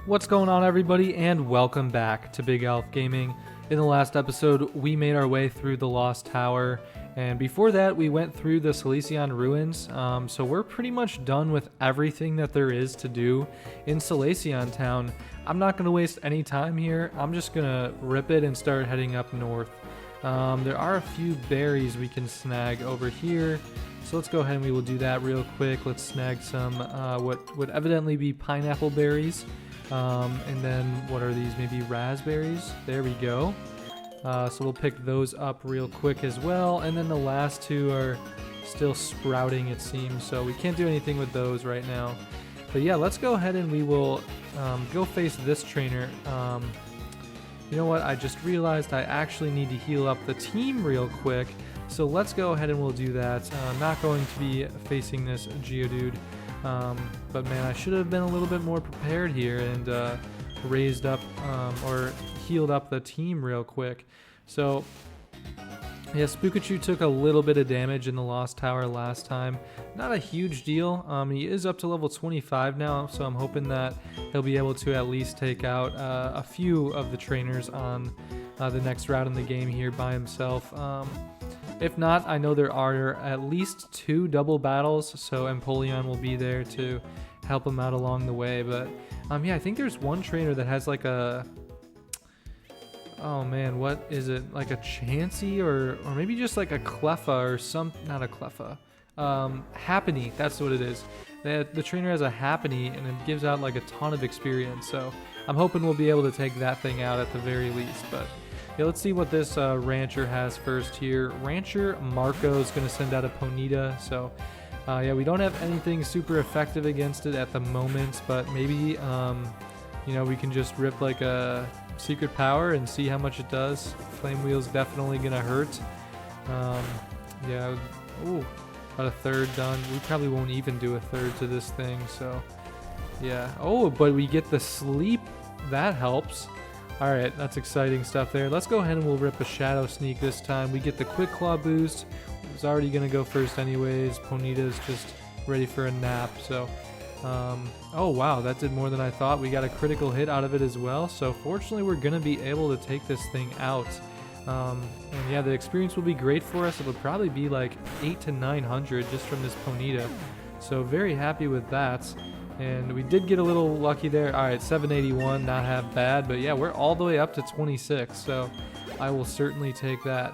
What's going on, everybody, and welcome back to BigAlphGaming. In the last episode, we made our way through the Lost Tower, and before that, we went through the Silesian Ruins, so we're pretty much done with everything that there is to do in Silesian Town. I'm not going to waste any time here. I'm just going to rip it and start heading up north. There are a few berries we can snag over here, so let's go ahead and we will do that real quick. Let's snag some what would evidently be pineapple berries. And then what are these? Maybe raspberries? There we go. So we'll pick those up real quick as well. And then the last two are still sprouting, it seems. So we can't do anything with those right now. But yeah, let's go ahead and we will go face this trainer. You know what? I just realized I actually need to heal up the team real quick. So let's go ahead and we'll do that. I'm not going to be facing this Geodude. But man, I should have been a little bit more prepared here and raised up or healed up the team real quick. So yes, Pikachu took a little bit of damage in the Lost Tower last time. Not a huge deal. He is up to level 25 now, so I'm hoping that he'll be able to at least take out a few of the trainers on the next route in the game here by himself. If not, I know there are at least 2 double battles, so Empoleon will be there to help him out along the way. But yeah, I think there's one trainer that has like a, oh man, what is it? Like a Chansey or maybe just like a Cleffa or some, not a Cleffa. Happiny, that's what it is. The trainer has a Happiny and it gives out like a ton of experience. So I'm hoping we'll be able to take that thing out at the very least. But yeah, let's see what this Rancher has first here. Rancher Marco is going to send out a Ponyta, so yeah, we don't have anything super effective against it at the moment, but maybe, you know, we can just rip like a Secret Power and see how much it does. Flame Wheel's definitely going to hurt. Yeah, ooh, about a third done. We probably won't even do a third to this thing, so yeah. Oh, but we get the sleep. That helps. Alright, that's exciting stuff there. Let's go ahead and we'll rip a Shadow Sneak this time. We get the Quick Claw boost. It was already going to go first anyways. Ponyta's just ready for a nap. So, oh wow, that did more than I thought. We got a critical hit out of it as well. So fortunately, we're going to be able to take this thing out. And yeah, the experience will be great for us. It would probably be like 800 to 900 just from this Ponyta. So very happy with that. And we did get a little lucky there. All right, 781, not half bad. But yeah, we're all the way up to 26, so I will certainly take that.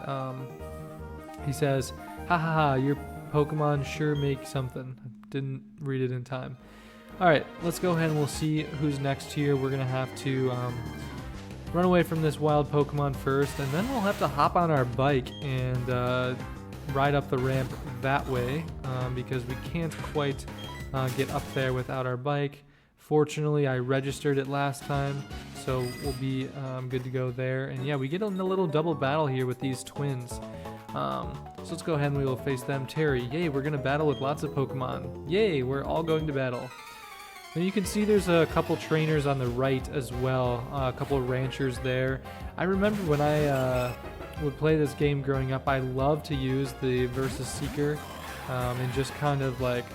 He says, ha ha ha, your Pokemon sure make something. Didn't read it in time. All right, let's go ahead and we'll see who's next here. We're going to have to run away from this wild Pokemon first, and then we'll have to hop on our bike and ride up the ramp that way because we can't quite get up there without our bike. Fortunately, I registered it last time, so we'll be good to go there. And yeah, we get in a little double battle here with these twins. So let's go ahead and we will face them. Terry, yay, we're going to battle with lots of Pokemon. Yay, we're all going to battle. Now you can see there's a couple trainers on the right as well, a couple of ranchers there. I remember when I would play this game growing up, I loved to use the Versus Seeker and just kind of like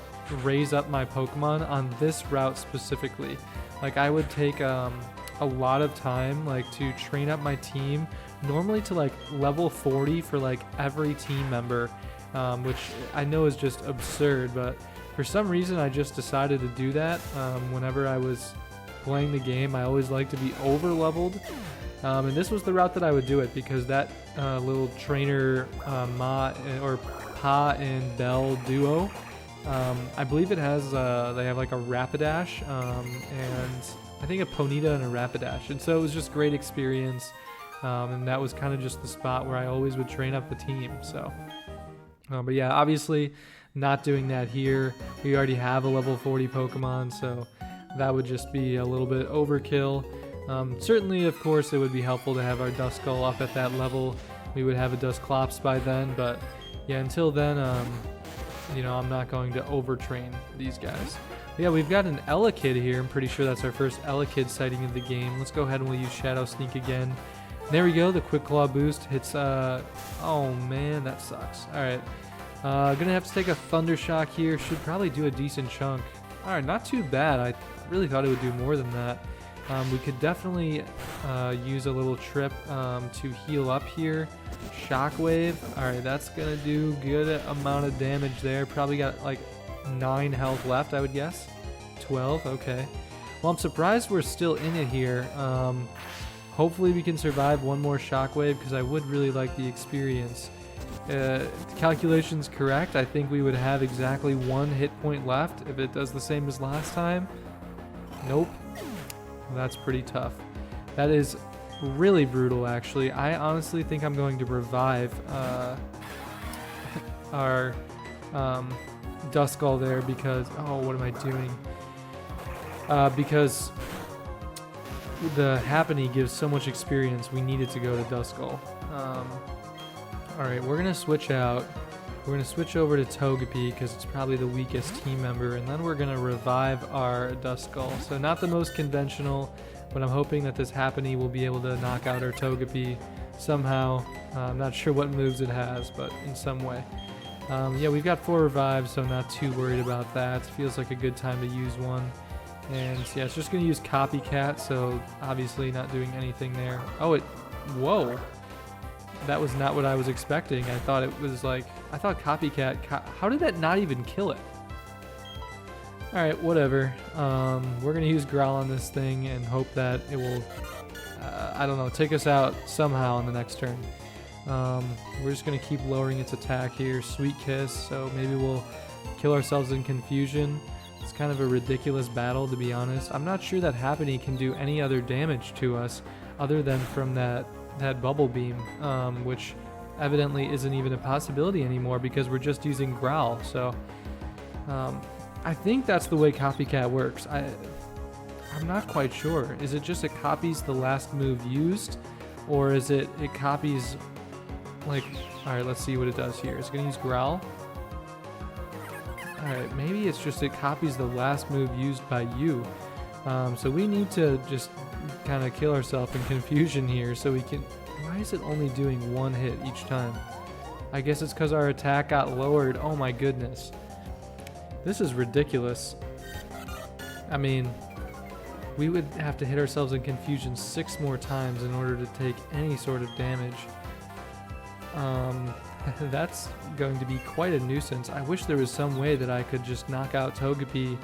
raise up my Pokemon on this route specifically. Like I would take a lot of time like to train up my team, normally to like level 40 for like every team member, which I know is just absurd, but for some reason I just decided to do that. Whenever I was playing the game, I always like to be over leveled, and this was the route that I would do it because that little trainer Ma or Pa and Bell duo, I believe it has, they have like a Rapidash, and I think a Ponyta and a Rapidash. And so it was just great experience. And that was kind of just the spot where I always would train up the team. So, but yeah, obviously not doing that here. We already have a level 40 Pokemon, so that would just be a little bit overkill. Certainly, of course, it would be helpful to have our Duskull up at that level. We would have a Dusclops by then, but yeah, until then, you know, I'm not going to overtrain these guys. But yeah, we've got an Elekid here. I'm pretty sure that's our first Elekid sighting of the game. Let's go ahead and we'll use Shadow Sneak again. There we go. The Quick Claw boost hits. Oh man, that sucks. All right, gonna have to take a Thunder Shock here. Should probably do a decent chunk. All right, not too bad. I really thought it would do more than that. We could definitely use a little trip to heal up here. Shockwave. Alright, that's going to do good amount of damage there. Probably got like 9 health left, I would guess. 12, okay. Well, I'm surprised we're still in it here. Hopefully we can survive one more shockwave because I would really like the experience. Calculations correct, I think we would have exactly 1 hit point left if it does the same as last time. Nope. That's pretty tough. That is really brutal, actually. I honestly think I'm going to revive our Duskull there because... Oh, what am I doing? Because the Happiny gives so much experience, we needed to go to Duskull. Alright, we're going to switch out. We're going to switch over to Togepi because it's probably the weakest team member, and then we're going to revive our Duskull. So not the most conventional, but I'm hoping that this Happiny will be able to knock out our Togepi somehow. I'm not sure what moves it has, but in some way. Yeah, we've got 4 revives, so I'm not too worried about that. Feels like a good time to use one. And yeah, it's just going to use Copycat, so obviously not doing anything there. Oh, it... Whoa! That was not what I was expecting. I thought it was like... I thought Copycat... How did that not even kill it? Alright, whatever. We're going to use Growl on this thing and hope that it will... I don't know, take us out somehow on the next turn. We're just going to keep lowering its attack here. Sweet Kiss, so maybe we'll kill ourselves in confusion. It's kind of a ridiculous battle, to be honest. I'm not sure that Happiny can do any other damage to us other than from that Bubble Beam, which evidently isn't even a possibility anymore because we're just using Growl. So I think that's the way Copycat works. I'm not quite sure. Is it just it copies the last move used, or is it copies like... Alright, let's see what it does here. It's going to use Growl. Alright, maybe it's just it copies the last move used by you. So we need to just kind of kill ourselves in confusion here so we can... Why is it only doing 1 hit each time? I guess it's because our attack got lowered. Oh my goodness. This is ridiculous. I mean, we would have to hit ourselves in confusion 6 more times in order to take any sort of damage. That's going to be quite a nuisance. I wish there was some way that I could just knock out Togepi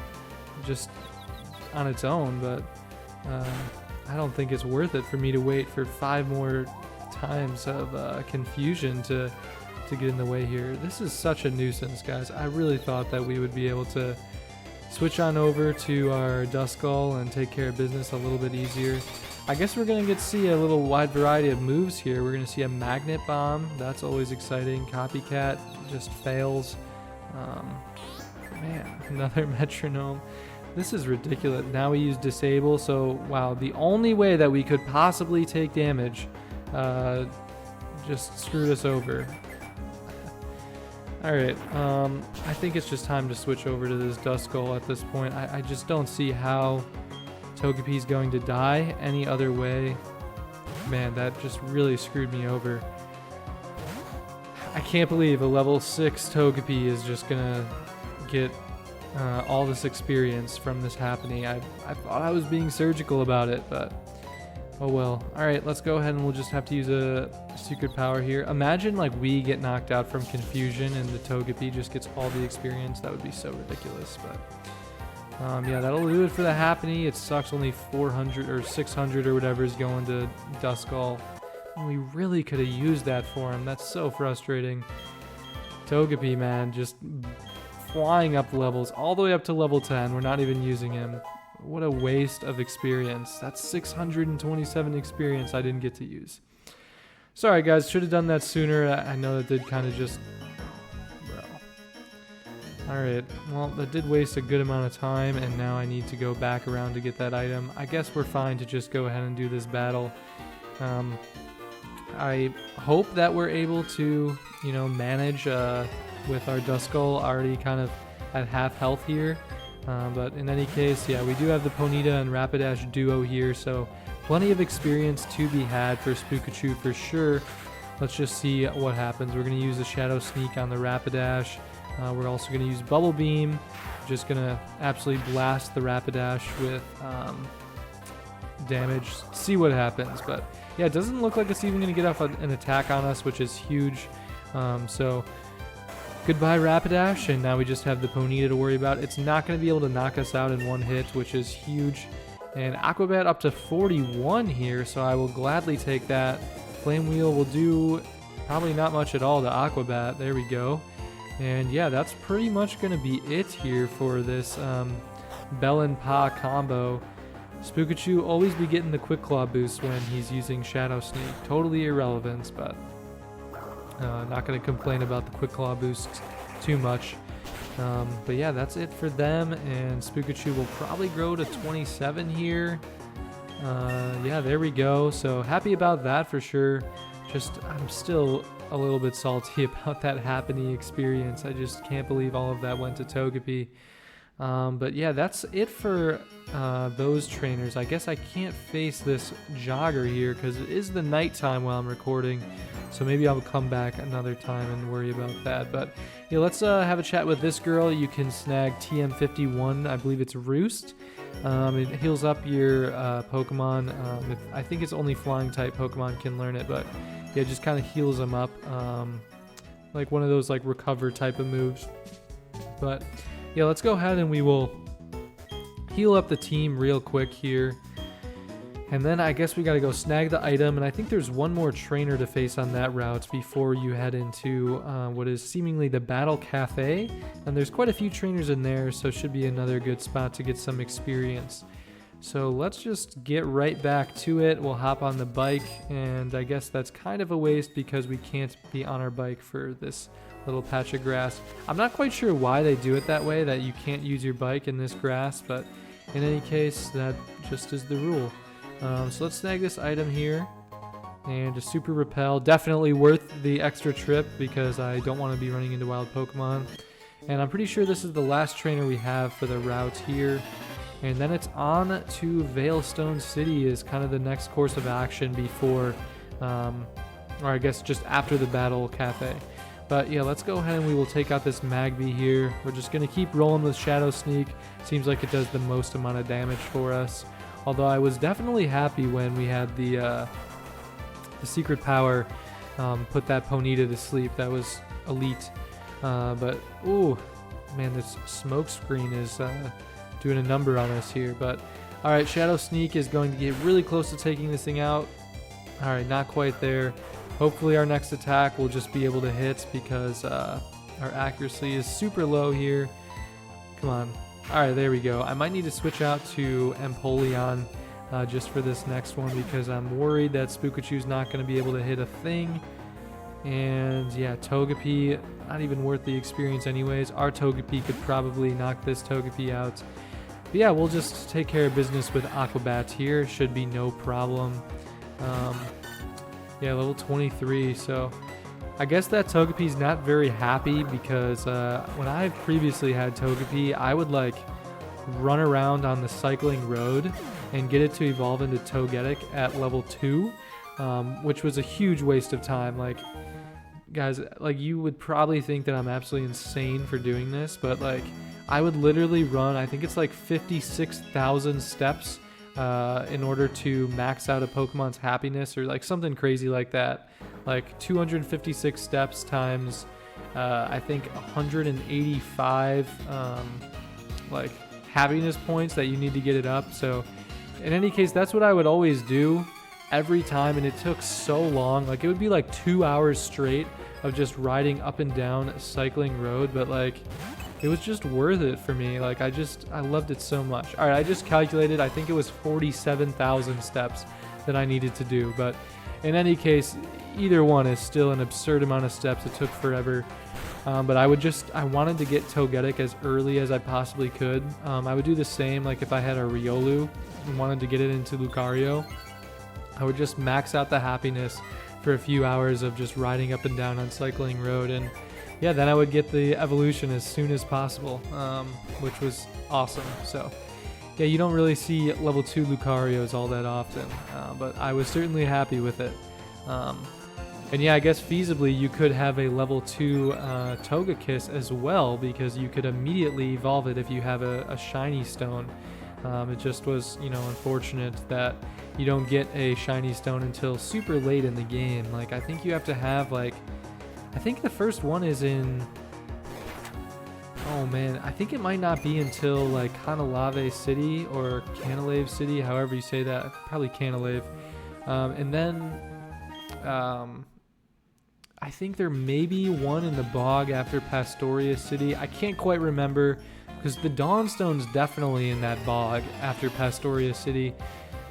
just on its own, but I don't think it's worth it for me to wait for 5 more times of confusion to get in the way here. This is such a nuisance, guys. I really thought that we would be able to switch on over to our Duskull and take care of business a little bit easier. I guess we're going to get to see a little wide variety of moves here. We're going to see a Magnet Bomb. That's always exciting. Copycat just fails. Man, another Metronome. This is ridiculous. Now we use Disable, so wow, the only way that we could possibly take damage just screwed us over. Alright, I think it's just time to switch over to this Duskull at this point. I just don't see how Togepi's going to die any other way. Man, that just really screwed me over. I can't believe a level 6 Togepi is just gonna get all this experience from this happening. I thought I was being surgical about it, but oh well. Alright, let's go ahead and we'll just have to use a secret power here. Imagine like we get knocked out from confusion and the Togepi just gets all the experience. That would be so ridiculous, but yeah, that'll do it for the Happiny. It sucks only 400 or 600 or whatever is going to Duskull. And we really could have used that for him. That's so frustrating. Togepi, man, just flying up levels all the way up to level 10. We're not even using him. What a waste of experience. That's 627 experience I didn't get to use. Sorry guys, should have done that sooner. I know that did kind of just... Alright, well that did waste a good amount of time, and now I need to go back around to get that item. I guess we're fine to just go ahead and do this battle. I hope that we're able to, you know, manage with our Duskull already kind of at half health here. But in any case, yeah, we do have the Ponyta and Rapidash duo here, so plenty of experience to be had for Spookachu for sure. Let's just see what happens. We're going to use the Shadow Sneak on the Rapidash. We're also going to use Bubble Beam. Just going to absolutely blast the Rapidash with damage, see what happens. But yeah, it doesn't look like it's even going to get off an attack on us, which is huge. So goodbye Rapidash, and now we just have the Ponyta to worry about. It's not going to be able to knock us out in one hit, which is huge. And Aqua Bat up to 41 here, so I will gladly take that. Flame Wheel will do probably not much at all to Aqua Bat. There we go. And yeah, that's pretty much going to be it here for this Bell and Pa combo. Spookachu always be getting the Quick Claw boost when he's using Shadow Sneak. Totally irrelevant, but not going to complain about the Quick Claw boost too much. But yeah, that's it for them, and Spookachu will probably grow to 27 here. Yeah, there we go. So happy about that for sure. Just, I'm still a little bit salty about that Happiny experience. I just can't believe all of that went to Togepi. But yeah, that's it for those trainers. I guess I can't face this Jogger here because it is the nighttime while I'm recording. So maybe I'll come back another time and worry about that. But yeah, let's have a chat with this girl. You can snag TM51, I believe it's Roost. It heals up your Pokemon. I think it's only flying type Pokemon can learn it, but yeah, it just kind of heals them up. Like one of those like recover type of moves. But yeah, let's go ahead and we will heal up the team real quick here. And then I guess we got to go snag the item, and I think there's one more trainer to face on that route before you head into what is seemingly the Battle Café. And there's quite a few trainers in there, so it should be another good spot to get some experience. So let's just get right back to it. We'll hop on the bike, and I guess that's kind of a waste because we can't be on our bike for this little patch of grass. I'm not quite sure why they do it that way, that you can't use your bike in this grass, but in any case, that just is the rule. So let's snag this item here, and a Super Repel, definitely worth the extra trip because I don't want to be running into wild Pokemon. And I'm pretty sure this is the last trainer we have for the route here. And then it's on to Veilstone City is kind of the next course of action before, or I guess just after the Battle Cafe. But yeah, let's go ahead and we will take out this Magby here. We're just going to keep rolling with Shadow Sneak. Seems like it does the most amount of damage for us. Although I was definitely happy when we had the Secret Power put that Ponyta to sleep. That was elite. But, ooh, man, this smoke screen is doing a number on us here. But, alright, Shadow Sneak is going to get really close to taking this thing out. Alright, not quite there. Hopefully our next attack will just be able to hit because our accuracy is super low here. Come on. Alright, there we go. I might need to switch out to Empoleon just for this next one because I'm worried that Spookachu's not going to be able to hit a thing. And yeah, Togepi, not even worth the experience anyways. Our Togepi could probably knock this Togepi out. But yeah, we'll just take care of business with Aqua Bat here. Should be no problem. Yeah, level 23, so I guess that Togepi's not very happy because when I previously had Togepi, I would like run around on the cycling road and get it to evolve into Togetic at level 2, which was a huge waste of time. Like, guys, like you would probably think that I'm absolutely insane for doing this, but like I would literally run, I think it's like 56,000 steps in order to max out a Pokemon's happiness or like something crazy like that. Like 256 steps times I think 185 like happiness points that you need to get it up. So in any case, that's what I would always do every time, and it took so long. Like it would be like 2 hours straight of just riding up and down cycling road, but like it was just worth it for me. Like I loved it so much. All right, I just calculated, I think it was 47,000 steps that I needed to do, but in any case, either one is still an absurd amount of steps. It took forever. But I wanted to get Togetic as early as I possibly could. I would do the same, like if I had a Riolu and wanted to get it into Lucario, I would just max out the happiness for a few hours of just riding up and down on cycling road, and yeah, then I would get the evolution as soon as possible, which was awesome. So yeah, you don't really see level 2 Lucarios all that often, but I was certainly happy with it. And yeah, I guess feasibly you could have a level 2 Togekiss as well, because you could immediately evolve it if you have a shiny stone. It just was, unfortunate that you don't get a shiny stone until super late in the game. Like, I think you have to have, I think the first one is in... Oh man, I think it might not be until Canalave City or Canalave City, however you say that. Probably Canalave. And then I think there may be one in the bog after Pastoria City. I can't quite remember because the Dawnstone's definitely in that bog after Pastoria City,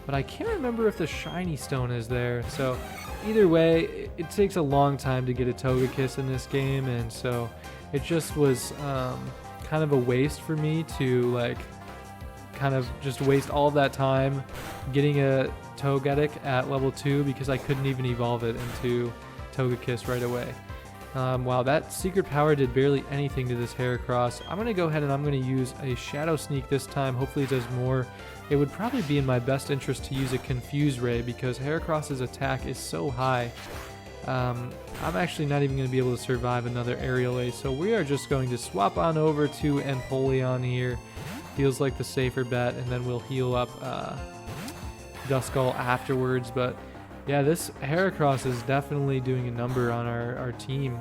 but I can't remember if the shiny stone is there. So either way, it takes a long time to get a Togekiss in this game, and so it just was kind of a waste for me to kind of just waste all of that time getting a Togetic at level 2 because I couldn't even evolve it into Togekiss right away. Wow, that secret power did barely anything to this Heracross. I'm going to go ahead and I'm going to use a Shadow Sneak this time. Hopefully it does more. It would probably be in my best interest to use a Confuse Ray because Heracross's attack is so high. I'm actually not even going to be able to survive another Aerial Ace, so we are just going to swap on over to Empoleon here. Feels like the safer bet, and then we'll heal up Duskull afterwards. But yeah, this Heracross is definitely doing a number on our team.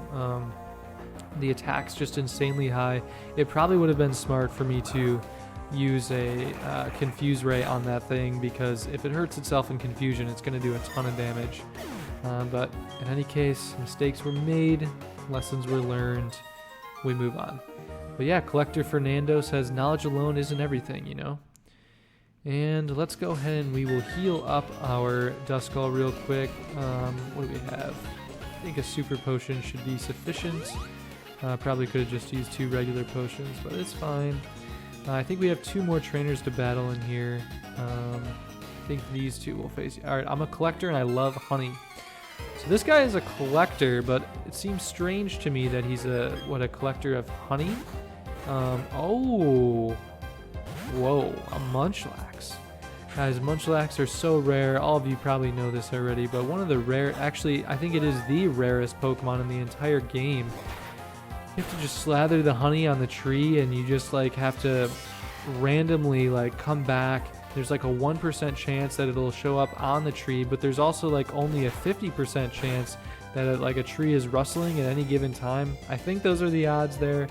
The attack's just insanely high. It probably would have been smart for me to use a Confuse Ray on that thing, because if it hurts itself in confusion, it's going to do a ton of damage. But in any case, mistakes were made, lessons were learned, we move on. But yeah, Collector Fernando says knowledge alone isn't everything, And let's go ahead and we will heal up our Duskull real quick. What do we have? I think a super potion should be sufficient. Probably could have just used 2 regular potions, but it's fine. I think we have 2 more trainers to battle in here. I think these 2 will face you. Alright, I'm a collector and I love honey. So this guy is a collector, but it seems strange to me that he's a collector of honey? Oh, whoa, a Munchlax. Guys, Munchlax are so rare. All of you probably know this already, but one of the rare, actually, I think it is the rarest Pokemon in the entire game. You have to just slather the honey on the tree, and you just have to randomly come back. There's a 1% chance that it'll show up on the tree, but there's also only a 50% chance that a tree is rustling at any given time. I think those are the odds there.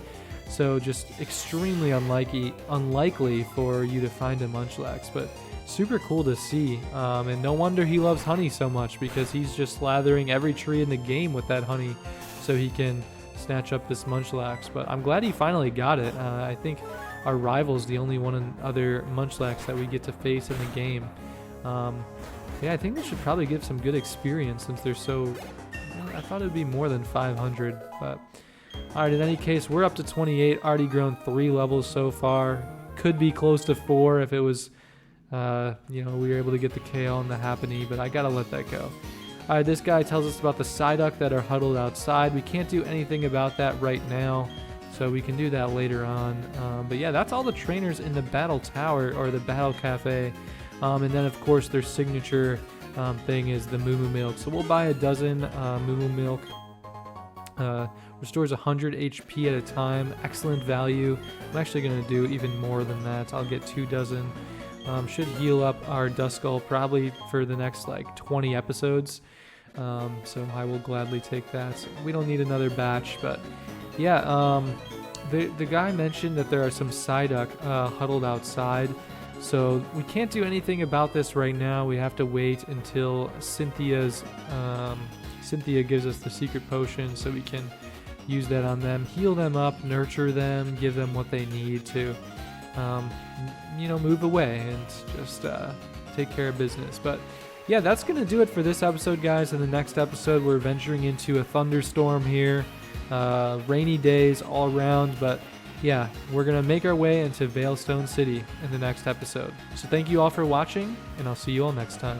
So just extremely unlikely for you to find a Munchlax, but super cool to see. And no wonder he loves honey so much, because he's just slathering every tree in the game with that honey so he can snatch up this Munchlax. But I'm glad he finally got it. I think our rival's the only other Munchlax that we get to face in the game. Yeah, I think this should probably give some good experience since they're so... I thought it would be more than 500, but... Alright, in any case, we're up to 28, already grown 3 levels so far. Could be close to 4 if it was, we were able to get the KO and the Happiny, but I gotta let that go. Alright, this guy tells us about the Psyduck that are huddled outside. We can't do anything about that right now, so we can do that later on. But yeah, that's all the trainers in the Battle Tower, or the Battle Cafe. And then, of course, their signature thing is the Moo Moo Milk. So we'll buy a dozen Moo Moo Milk. Restores 100 HP at a time. Excellent value. I'm actually going to do even more than that. I'll get 2 dozen. Should heal up our Duskull probably for the next 20 episodes. So I will gladly take that. We don't need another batch, but yeah, the guy mentioned that there are some Psyduck huddled outside. So we can't do anything about this right now. We have to wait until Cynthia gives us the secret potion so we can use that on them, heal them up, nurture them, give them what they need to, move away and just take care of business. But yeah, that's going to do it for this episode, guys. In the next episode, we're venturing into a thunderstorm here, rainy days all around, but yeah, we're going to make our way into Veilstone City in the next episode. So thank you all for watching, and I'll see you all next time.